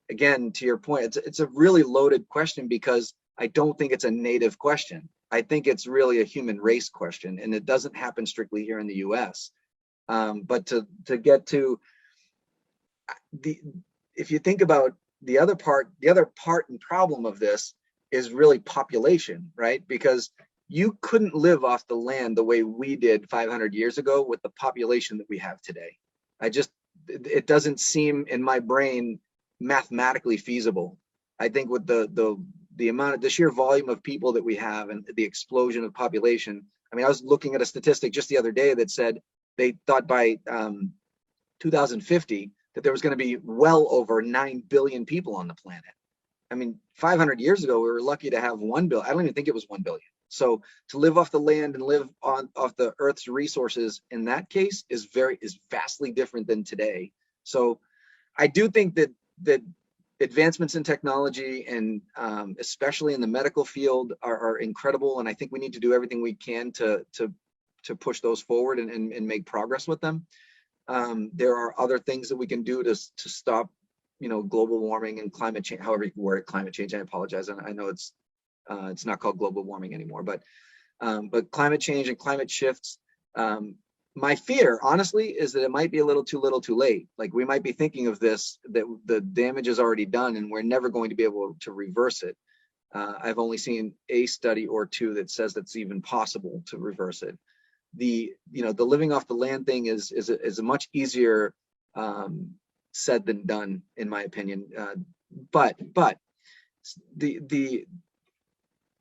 [SPEAKER 2] again, to your point, it's a really loaded question, because I don't think it's a native question. I think it's really a human race question, and it doesn't happen strictly here in the US. But to get to if you think about the other part and problem of this is really population, right? Because you couldn't live off the land the way we did 500 years ago with the population that we have today. It doesn't seem in my brain mathematically feasible. I think with the sheer volume of people that we have and the explosion of population. I mean, I was looking at a statistic just the other day that said they thought by 2050 that there was going to be well over 9 billion people on the planet. I mean, 500 years ago, we were lucky to have 1 billion. I don't even think it was 1 billion. So to live off the land and live off the earth's resources in that case is vastly different than today. So I do think that advancements in technology and especially in the medical field are incredible. And I think we need to do everything we can to push those forward and make progress with them. There are other things that we can do to stop, global warming and climate change, however you word it, climate change. I apologize. I know it's not called global warming anymore, but climate change and climate shifts. My fear, honestly, is that it might be a little too late. Like, we might be thinking of this, that the damage is already done and we're never going to be able to reverse it. I've only seen a study or two that says that's even possible to reverse it. The living off the land thing is a much easier said than done, in my opinion. But the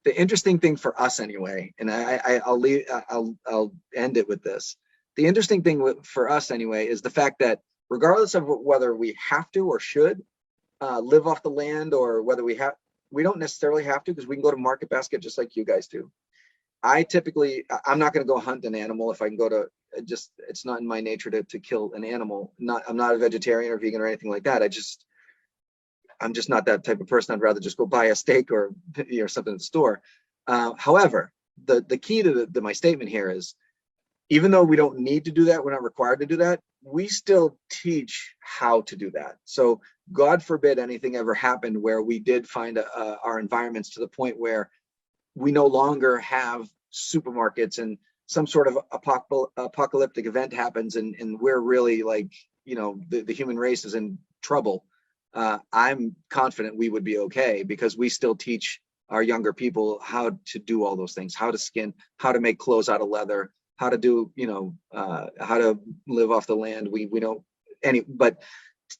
[SPEAKER 2] interesting thing for us anyway, and I'll end it with this. The interesting thing for us anyway is the fact that regardless of whether we have to or should live off the land, or whether we don't necessarily have to, because we can go to Market Basket just like you guys do. I'm not going to go hunt an animal if I can go to, it's not in my nature to kill an animal. I'm not a vegetarian or vegan or anything like that. I'm just not that type of person. I'd rather just go buy a steak or something at the store. However, the key to my statement here is, even though we don't need to do that, we're not required to do that, we still teach how to do that. So God forbid anything ever happened where we did find our environments to the point where we no longer have supermarkets and some sort of apocalyptic event happens and we're really like, the human race is in trouble. I'm confident we would be okay, because we still teach our younger people how to do all those things, how to skin, how to make clothes out of leather, how to do, how to live off the land. We don't but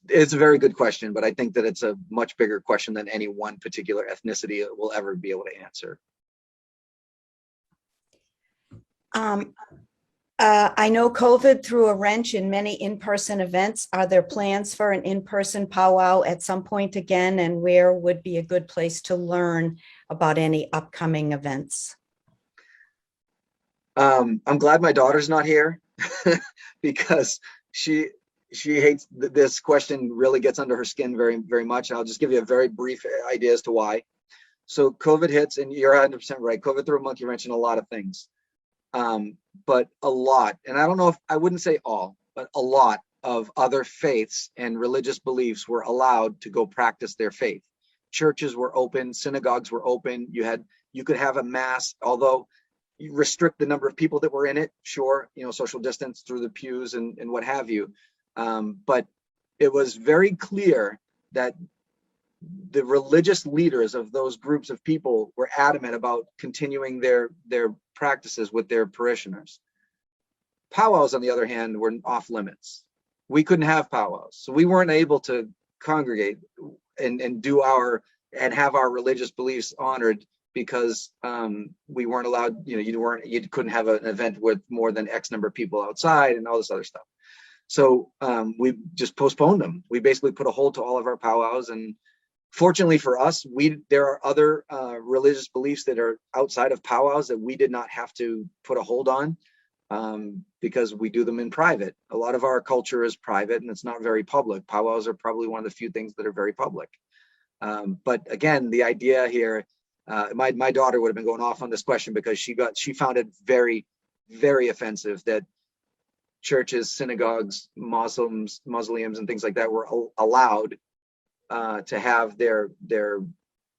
[SPEAKER 2] it's a very good question, but I think that it's a much bigger question than any one particular ethnicity will ever be able to answer.
[SPEAKER 4] I know COVID threw a wrench in many in-person events. Are there plans for an in-person powwow at some point again? And where would be a good place to learn about any upcoming events?
[SPEAKER 2] I'm glad my daughter's not here because she hates this question, really gets under her skin very, very much. And I'll just give you a very brief idea as to why. So COVID hits, and you're 100% right. COVID threw a monkey wrench in a lot of things. But a lot, and I wouldn't say all, but a lot of other faiths and religious beliefs were allowed to go practice their faith. Churches were open, synagogues were open. You could have a mass, although you restrict the number of people that were in it, sure, social distance through the pews and what have you. But it was very clear that the religious leaders of those groups of people were adamant about continuing their practices with their parishioners. Powwows, on the other hand, were off limits. We couldn't have powwows, so we weren't able to congregate and have our religious beliefs honored, because we weren't allowed. You couldn't have an event with more than X number of people outside and all this other stuff. So we just postponed them. We basically put a hold to all of our powwows, and fortunately for us, there are other religious beliefs that are outside of powwows that we did not have to put a hold on, because we do them in private. A lot of our culture is private and it's not very public. Powwows are probably one of the few things that are very public. But again, the idea here, my daughter would have been going off on this question, because she found it very, very offensive that churches, synagogues, mausoleums, and things like that were allowed to have their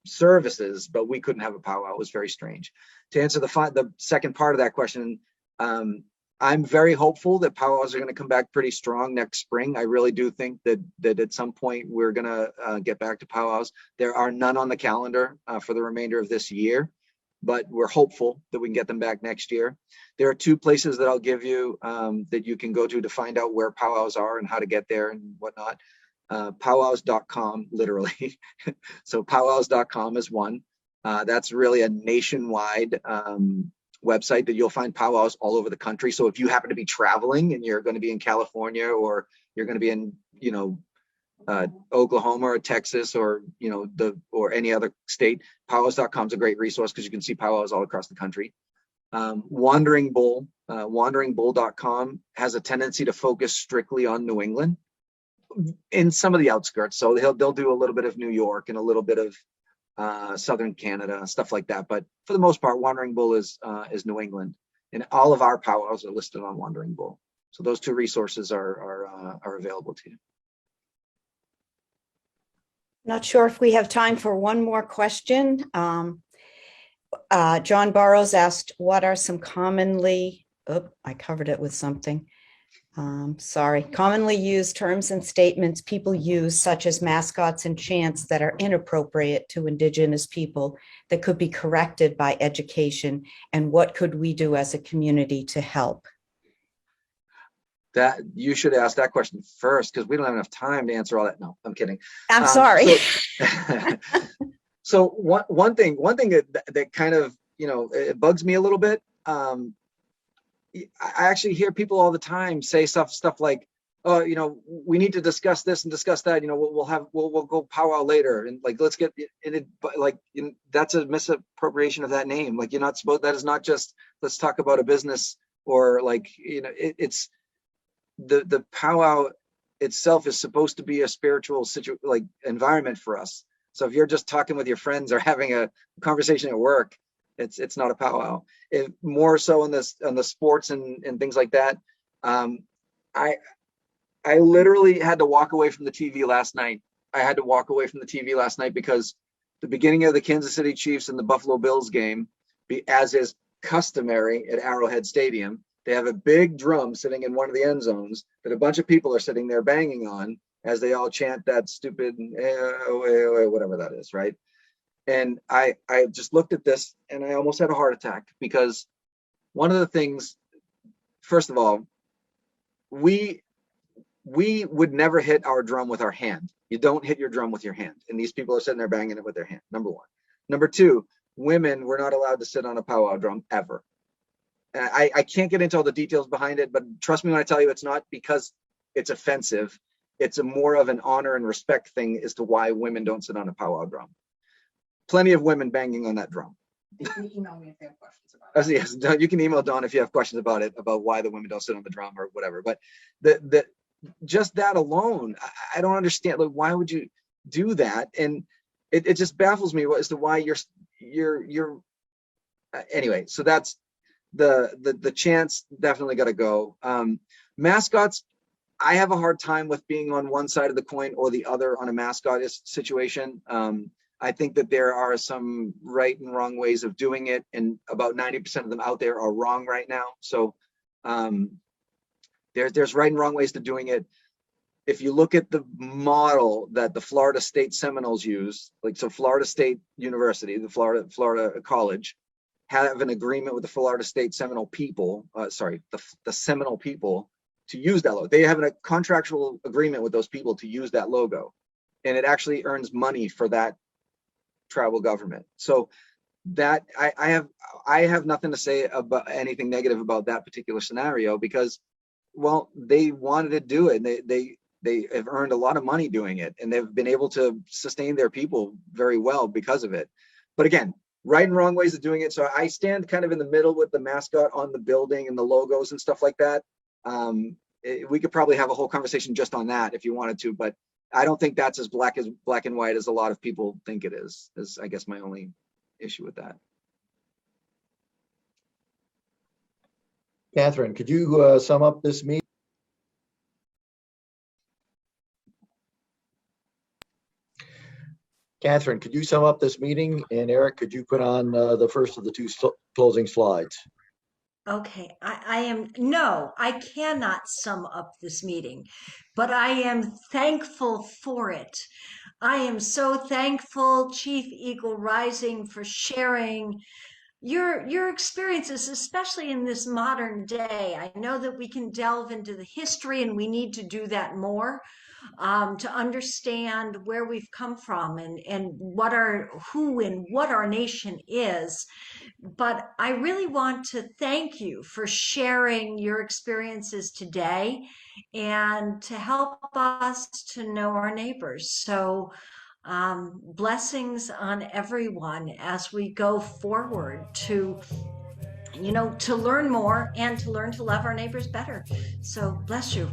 [SPEAKER 2] services, but we couldn't have a powwow. It was very strange. To answer the second part of that question, I'm very hopeful that powwows are going to come back pretty strong next spring. I really do think that at some point we're going to get back to powwows. There are none on the calendar for the remainder of this year, but we're hopeful that we can get them back next year. There are two places that I'll give you that you can go to find out where powwows are and how to get there and whatnot. Powwows.com, literally. So powwows.com is one. That's really a nationwide website that you'll find powwows all over the country. So if you happen to be traveling and you're going to be in California, or you're going to be in, Oklahoma or Texas, or, or any other state, powwows.com is a great resource, because you can see powwows all across the country. Wandering Bull, wanderingbull.com has a tendency to focus strictly on New England in some of the outskirts. So they'll do a little bit of New York and a little bit of Southern Canada, stuff like that. But for the most part, Wandering Bull is New England, and all of our powwows are listed on Wandering Bull. So those two resources are available to you.
[SPEAKER 4] Not sure if we have time for one more question. John Burrows asked, what are some commonly, I covered it with something. Commonly used terms and statements people use, such as mascots and chants, that are inappropriate to Indigenous people, that could be corrected by education, and what could we do as a community to help?
[SPEAKER 2] That you should ask that question first, because we don't have enough time to answer all that. No, I'm kidding.
[SPEAKER 4] I'm sorry.
[SPEAKER 2] So one thing that kind of, it bugs me a little bit. I actually hear people all the time say stuff like, oh, we need to discuss this and discuss that. We'll go powwow later, and like, let's get in it. But like, that's a misappropriation of that name. Like, you're not supposed. That is not just let's talk about a business, or like, it's the powwow itself is supposed to be a spiritual environment for us. So if you're just talking with your friends or having a conversation at work, it's not a powwow. More so on the sports and things like that. I literally had to walk away from the TV last night. Because the beginning of the Kansas City Chiefs and the Buffalo Bills game, as is customary at Arrowhead Stadium, they have a big drum sitting in one of the end zones that a bunch of people are sitting there banging on as they all chant that stupid whatever that is, right? And I just looked at this and I almost had a heart attack, because one of the things, first of all, we would never hit our drum with our hand. You don't hit your drum with your hand. And these people are sitting there banging it with their hand, number one. Number two, women were not allowed to sit on a powwow drum ever. I can't get into all the details behind it, but trust me when I tell you, it's not because it's offensive. It's more of an honor and respect thing as to why women don't sit on a powwow drum. Plenty of women banging on that drum.
[SPEAKER 5] You can email me if you have questions about it.
[SPEAKER 2] Yes, you can email Dawn if you have questions about it, about why the women don't sit on the drum or whatever. But just that alone, I don't understand. Like, why would you do that? And it just baffles me as to why you're anyway. So that's the chants definitely got to go. Mascots, I have a hard time with being on one side of the coin or the other on a mascot situation. I think that there are some right and wrong ways of doing it, and about 90% of them out there are wrong right now. So there's right and wrong ways to doing it. If you look at the model that the Florida State Seminoles use, so Florida State University, the Florida College, have an agreement with the Florida State Seminole people, the Seminole people, to use that logo. They have a contractual agreement with those people to use that logo, and it actually earns money for that tribal government. So that I have nothing to say about anything negative about that particular scenario, because, well, they wanted to do it. And they have earned a lot of money doing it, and they've been able to sustain their people very well because of it. But again, right and wrong ways of doing it. So I stand kind of in the middle with the mascot on the building and the logos and stuff like that. We could probably have a whole conversation just on that if you wanted to, but I don't think that's as black and white as a lot of people think it is I guess my only issue with that.
[SPEAKER 1] Katherine, could you sum up this meeting? Katherine, could you sum up this meeting? And Eric, could you put on the first of the two closing slides?
[SPEAKER 3] Okay, I cannot sum up this meeting, but I am thankful for it. I am so thankful, Chief Eagle Rising, for sharing your experiences, especially in this modern day. I know that we can delve into the history, and we need to do that more, to understand where we've come from and what our nation is. But I really want to thank you for sharing your experiences today and to help us to know our neighbors. So blessings on everyone as we go forward to learn more and to learn to love our neighbors better. So bless you.